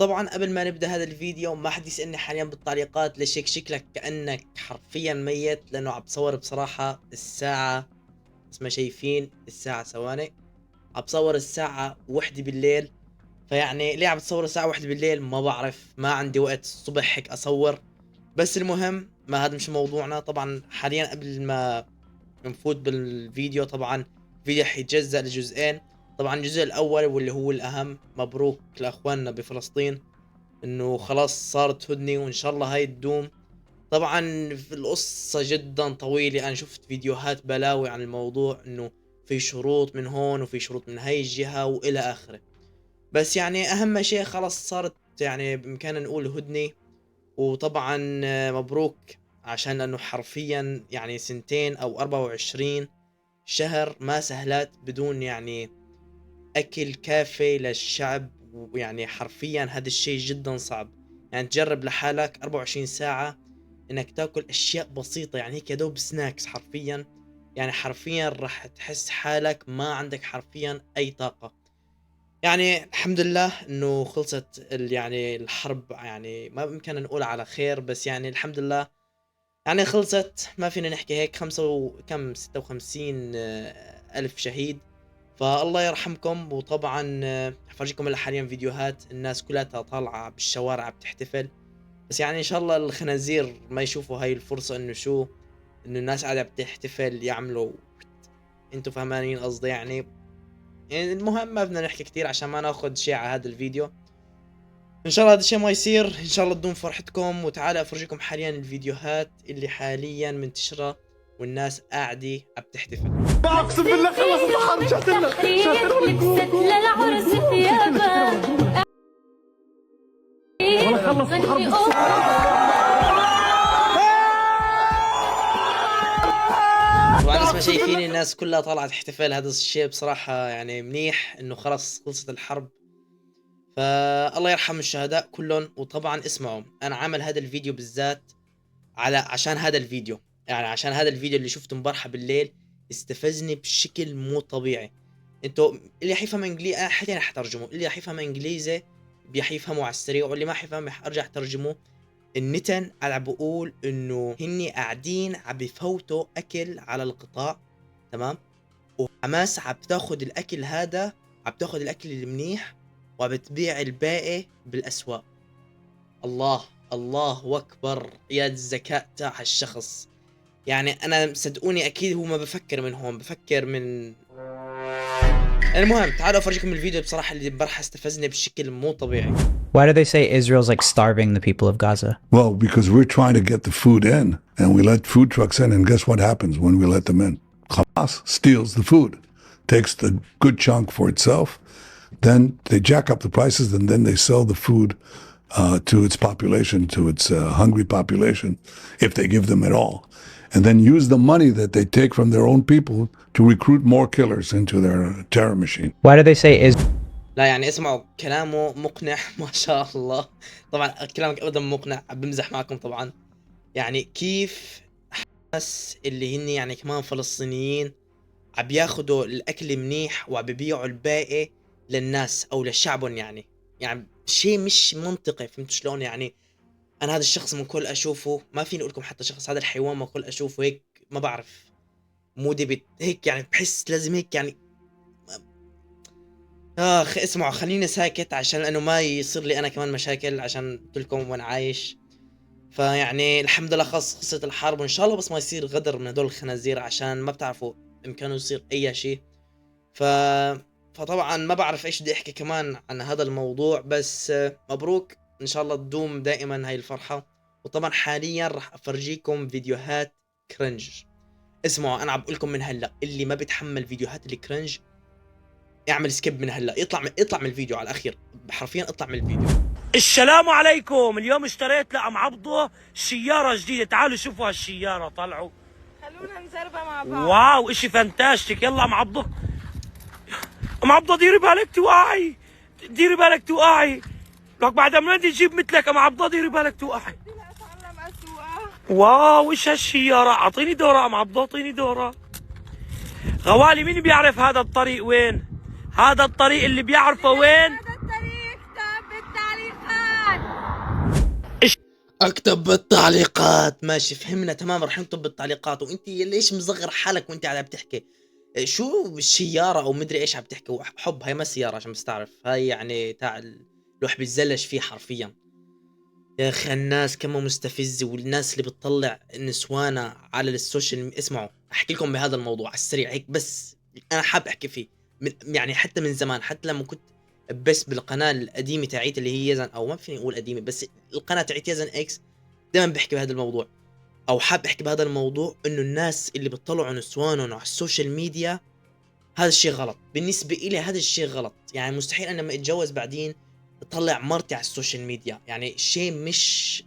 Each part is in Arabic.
وطبعا قبل ما نبدأ هذا الفيديو ما حد يسألني حاليا بالتعليقات ليش هيك شكلك كأنك حرفيا ميت، لأنه عم بصور بصراحة الساعة، بس ما شايفين الساعة ثواني، عم بصور الساعة 1 بالليل. فيعني ليه عم بتصور الساعة 1 بالليل ما بعرف، ما عندي وقت الصبح هيك أصور. بس المهم ما هذا مش موضوعنا. طبعا حاليا قبل ما نفوت بالفيديو، طبعا الفيديو حيتجزأ لجزئين. طبعا الجزء الأول واللي هو الأهم، مبروك لأخواننا بفلسطين انه خلاص صارت هدنة وان شاء الله هاي تدوم. طبعا في القصة جدا طويلة، انا شفت فيديوهات بلاوي عن الموضوع، انه في شروط من هون وفي شروط من هاي الجهة والى اخره. بس يعني اهم شيء خلاص صارت يعني بامكاننا نقول هدنة. وطبعا مبروك، عشان لانه حرفيا يعني 2 او 24 شهر ما سهلات بدون يعني اكل كافي للشعب. ويعني حرفيا هذا الشيء جدا صعب. يعني تجرب لحالك 24 ساعة انك تاكل اشياء بسيطة، يعني هيك يا دوب سناكس حرفيا. يعني حرفيا راح تحس حالك ما عندك حرفيا اي طاقة. يعني الحمد لله انه خلصت يعني الحرب، يعني ما بامكاننا نقول على خير، بس يعني الحمد لله يعني خلصت. ما فينا نحكي هيك، خمسة وكم 56 ألف شهيد. فالله يرحمكم. وطبعا حفرجيكم هلا حاليا فيديوهات الناس كلها طالعة بالشوارع بتحتفل. بس يعني ان شاء الله الخنازير ما يشوفوا هاي الفرصة، انه شو، انه الناس قاعدة بتحتفل يعملوا، انتوا فهمانين قصدي يعني. يعني المهم ما بدنا نحكي كتير عشان ما ناخذ شيء على هذا الفيديو. ان شاء الله هذا الشيء ما يصير، ان شاء الله تدوم فرحتكم. وتعالى افرجيكم حاليا الفيديوهات اللي حاليا منتشرة والناس قاعدة عم تحتفل. اقسم بالله خلص الحرب. لبست للعرس ثيابها والله خلص الحرب. طبعا اسمع شايفين الناس كلها طالعة تحتفل. هذا الشيء بصراحة يعني منيح انه خلص خلصت الحرب. فالله يرحم الشهداء كلهم. وطبعا اسمعوا، انا عامل هذا الفيديو بالذات عشان هذا الفيديو، يعني عشان هذا الفيديو اللي شفته امبارحة بالليل استفزني بشكل مو طبيعي. انتوا اللي حيفهم انجليزي انا حاليا رح اترجمه، اللي حيفهم انجليزي بيحيفهموا على السريع، واللي ما حيفهم رح ارجع اترجمه. النتن عم بقول انه هني قاعدين عم بفوتوا اكل على القطاع، تمام، وحماس عم بتاخذ الاكل هذا، عم بتاخذ الاكل المنيح وعم بتبيع الباقي بالاسواق. الله الله اكبر يا الذكاء تاع الشخص. يعني انا صدقوني اكيد هو ما بفكر من هون، بفكر من. المهم تعالوا افرجيكم الفيديو بصراحة اللي امبارح استفزني بشكل مو طبيعي. Why do they say Israel's like starving the people of Gaza? Well, because we're trying to get the food in, and we let food trucks in, and guess what happens when we let them in? Hamas steals the food, takes the good chunk for itself, then they jack up the prices, and then they sell the food to its population, to its hungry population, if they give them at all, and then use the money that they take from their own people to recruit more killers into their terror machine. Why do they say لا يعني اسمعوا كلامه مقنع ما شاء الله. طبعا كلامك ابدا مقنع، بمزح معكم طبعا. يعني كيف حماس اللي هن يعني كمان فلسطينيين عم بياخدوا الاكل منيح وعم بيبيعوا الباقي للناس او لشعبهم؟ يعني شيء مش منطقي، فهمت شلون يعني؟ انا هذا الشخص من كل اشوفه، ما فيني اقول لكم حتى شخص، هذا الحيوان من كل اشوفه هيك ما بعرف مودي هيك، يعني بحس لازم هيك يعني. اسمعوا خليني ساكت عشان لانه ما يصير لي انا كمان مشاكل، عشان قلت لكم وانا عايش. فيعني الحمد لله خلصت الحرب، وان شاء الله بس ما يصير غدر من هدول الخنازير، عشان ما بتعرفوا امكانه يصير اي شيء. فطبعا ما بعرف ايش بدي احكي كمان عن هذا الموضوع. بس مبروك، ان شاء الله تدوم دائما هاي الفرحة. وطبعا حاليا راح افرجيكم فيديوهات كرنج. اسمعوا انا عم بقول لكم من هلا، اللي ما بيتحمل فيديوهات الكرنج اعمل سكيب من هلا، اطلع من الفيديو على الاخير، حرفيا اطلع من الفيديو. السلام عليكم. اليوم اشتريت لعم عبده سيارة جديدة، تعالوا شوفوا هالسيارة، طلعوا خلونا نجربها مع بعض. واو اشي فانتاستيك. يلا عم عبده، عم عبده ديري بالك توقعي، ديري بالك توقعي، لك بعد ما بدي تجيب مثلك عم عبده، ديري بالك توقعي. بدنا اتعلم اسوقها. واو ايش هالسيارة، اعطيني دورة عم عبده، اعطيني دورة. غوالي مين بيعرف هذا الطريق وين؟ هذا الطريق اللي بيعرفه وين؟ هذا الطريق، اكتب بالتعليقات اكتب بالتعليقات. ماشي فهمنا تمام، رح نكتب بالتعليقات. وانت ليش مصغر حالك وانت قاعد بتحكي؟ شو السيارة او مدري ايش عم تحكي؟ حب هاي ما سيارة عشان بس تعرف، هاي يعني تاع الواحد بيتزلج فيه حرفيا. يا اخي الناس كم مستفزة، والناس اللي بتطلع نسوانا على السوشيال. اسمعوا احكي لكم بهذا الموضوع على السريع هيك، بس انا حاب احكي فيه يعني حتى من زمان، حتى لما كنت بس بالقناة القديمة تاعيت اللي هي يزن، او ما فيني اقول قديمة، بس القناة تاعيت يزن اكس، دائما بحكي بهذا الموضوع، او حاب احكي بهذا الموضوع، انه الناس اللي بتطلعوا نسوانهم على السوشيال ميديا هذا الشيء غلط. بالنسبة إلي هذا الشيء غلط. يعني مستحيل أنا لما أتجوز بعدين أطلع مرتي على السوشيال ميديا، يعني شيء مش،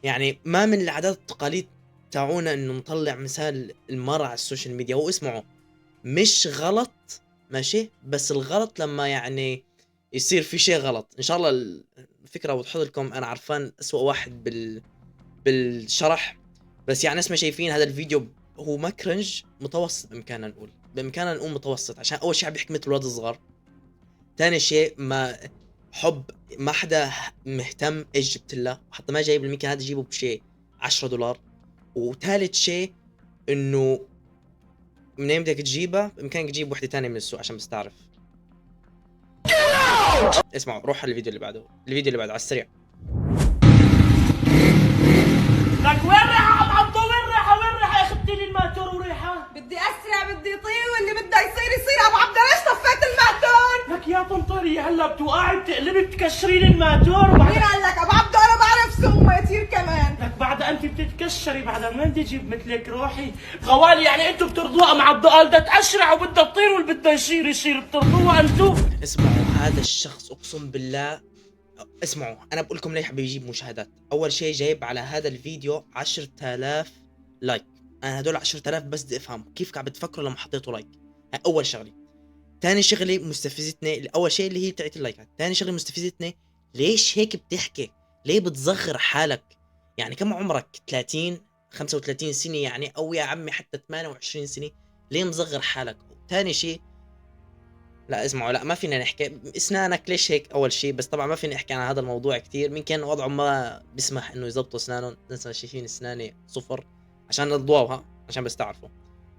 يعني ما من العادات والتقاليد تاعونا إنه نطلع مثال المرأة على السوشيال ميديا. هو اسمعوا، مش غلط ماشي، بس الغلط لما يعني يصير في شيء غلط. إن شاء الله الفكرة وضحت لكم. أنا عرفان أسوأ واحد بالشرح، بس يعني اسمه شايفين هذا الفيديو هو ما كرنج، متوسط بامكاننا نقول، بامكاننا نقول متوسط، عشان اول شيء عم بيحكي مثل الولد الصغار، ثاني شيء ما حب، ما حدا مهتم ايش جبت له، حتى ما جايب الميكان هذا جيبه بشيء $10. وثالث شيء انه منين بدك تجيبه، بامكانك تجيب وحده ثانيه من السوق عشان بس تعرف. اسمعوا روح على الفيديو اللي بعده، الفيديو اللي بعده على السريع. لك وين رايحة ام عبدو؟ وين رايحة يا اختي لي الماتور وريحة؟ بدي اسرع، بدي طير، واللي بده يصير يصير. ابو عبد ليش طفيت الماتور؟ لك يا طنطري هلا بتوقعي بتقلبي بتكشري لي الماتور مين قال لك ابو عبد؟ انا بعرف سوق وماتير كمان. لك بعد انت بتتكشري، بعد ما بدي اجيب مثلك روحي غوالي. يعني انتوا بترضوها ام عبد قال بدها تأشرع وبدها تطير واللي بدها يصير بترضوها انتوا؟ اسمعوا هذا الشخص اقسم بالله، اسمعوا انا بقول لكم ليش حبي يجيب مشاهدات. اول شيء جايب على هذا الفيديو 10,000 لايك. انا هدول 10,000 بس بدي افهم كيف قاعد بتفكروا لما حطيتوا لايك. هاي اول شغله. ثاني شغله مستفزتني، اول شيء اللي هي بتاعت اللايكات. ثاني شغله مستفزتني، ليش هيك بتحكي؟ ليه بتصغر حالك؟ يعني كم عمرك؟ 30 35 سنه يعني، او يا عمي حتى 28 سنه، ليه مصغر حالك؟ ثاني شيء، لا اسمعوا، لا ما فينا نحكي اسنانك ليش هيك اول شيء، بس طبعا ما فينا نحكي عن هذا الموضوع كثير، من كان وضعه ما بيسمح انه يزبطوا اسنانهم. ناس شايفين اسناني صفر عشان الضوء، عشان بس تعرفوا.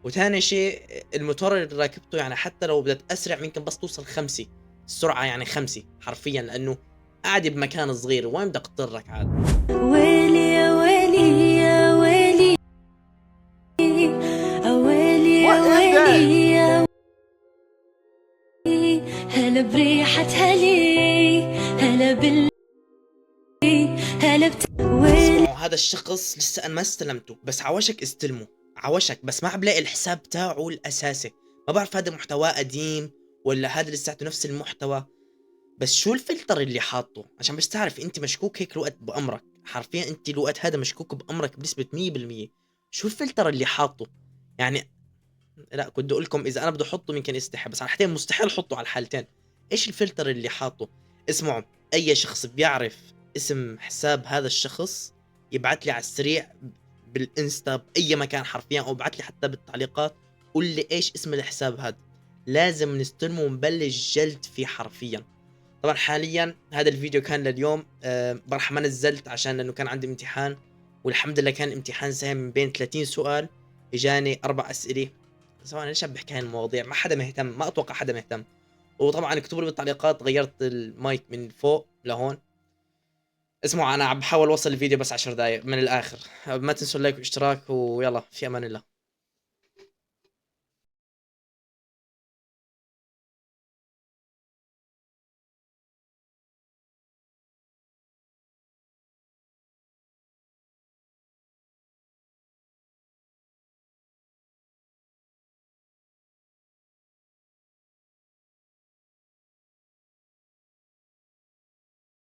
وثاني شيء الموتور اللي راكبته، يعني حتى لو بدك اسرع ممكن بس توصل 5 السرعه، يعني 5 حرفيا، لانه قاعد بمكان صغير، وين بدك تطرك عاد؟ ويلي يا ويلي يا ويلي، ويلي يا ويلي يا ويلي، هلا بريحة هلي، هلا بال، هلا اسمعوا هذا الشخص لسه انا ما استلمته، بس عوشك استلمه، عوشك، بس ما بلاقي الحساب تاعه الاساسي. ما بعرف هذا محتواه قديم ولا هذا لساته نفس المحتوى. بس شو الفلتر اللي حاطه؟ عشان بس تعرف انت مشكوك هيك الوقت بامرك، حرفيا انت الوقت هذا مشكوك بامرك بنسبه 100%. شو الفلتر اللي حاطه؟ يعني لا كنت اقول لكم اذا انا بدي احطه يمكن استحي، بس على الحالتين مستحيل احطه على الحالتين. ايش الفلتر اللي حاطه؟ اسمعوا، اي شخص بيعرف اسم حساب هذا الشخص يبعث لي على السريع بالانستا باي مكان حرفيا، او ابعث لي حتى بالتعليقات قول لي ايش اسم الحساب هذا، لازم نستلمه ونبلش جلد فيه حرفيا. طبعا حاليا هذا الفيديو كان لليوم، برح ما نزلت عشان لانه كان عندي امتحان، والحمد لله كان امتحان سهل من بين 30 سؤال، اجاني 4 اسئله. سواء ليش عم بحكي هاي المواضيع، ما حدا مهتم، ما اتوقع حدا مهتم. وطبعا اكتبوا لي بالتعليقات، غيرت المايك من فوق لهون. اسمعوا انا عم بحاول اوصل الفيديو بس 10 دقائق من الاخر. ما تنسوا اللايك والاشتراك، ويلا في امان الله.